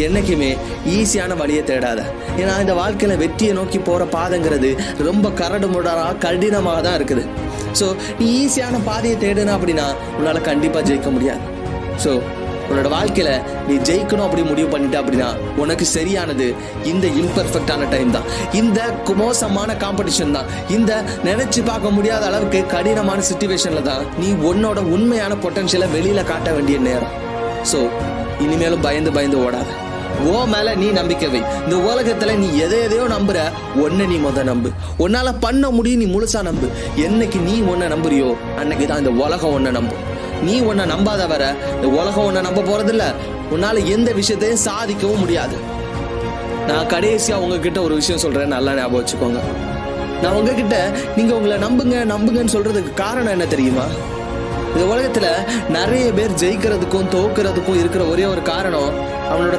என்னைக்குமே ஈஸியான வழியை தேடாத. ஏன்னா இந்த வாழ்க்கையில வெற்றியை நோக்கி போற பாதைங்கிறது ரொம்ப கடினமாக தான் இருக்குது. ஸோ நீ ஈஸியான பாதையை தேடுன அப்படின்னா உன்னால கண்டிப்பா ஜெயிக்க முடியாது. ஸோ உன்னோட வாழ்க்கையில நீ ஜெயிக்கணும் அப்படி முடிவு பண்ணிட்ட அப்படின்னா உனக்கு சரியானது இந்த இம்பர்ஃபெக்டான டைம் தான், இந்த மோசமான காம்படிஷன் தான், இந்த நினைச்சு பார்க்க முடியாத அளவுக்கு கடினமான சிச்சுவேஷன்ல தான் நீ உன்னோட உண்மையான பொட்டன்ஷியலை வெளியில காட்ட வேண்டிய நேரம். ஸோ இனிமேலும் பயந்து ஓடாத. ஓ மேல நீ நம்பிக்கை வை. இந்த உலகத்துல நீ எதையோ நம்புற, ஒன்ன நீ நம்பு. உன்னால பண்ண முடியும், நீ முழுசா நம்பு. என்னைக்கு நீ ஒன்ன நம்புறியோ அன்னைக்குதான் இந்த உலகம் ஒன்ன நம்பும். நீ உன்னை நம்பாத வர இந்த உலகம் உன்னை நம்ப போறதில்ல. உன்னால எந்த விஷயத்தையும் சாதிக்கவும் முடியாது. நான் கடைசியா உங்ககிட்ட ஒரு விஷயம் சொல்றேன், நல்லா ஞாபகம் வச்சுக்கோங்க. நான் உங்ககிட்ட நீங்க உங்களை நம்புங்கன்னு சொல்றதுக்கு காரணம் என்ன தெரியுமா? இந்த உலகத்துல நிறைய பேர் ஜெயிக்கிறதுக்கும் தோக்குறதுக்கும் இருக்கிற ஒரே ஒரு காரணம் அவனோட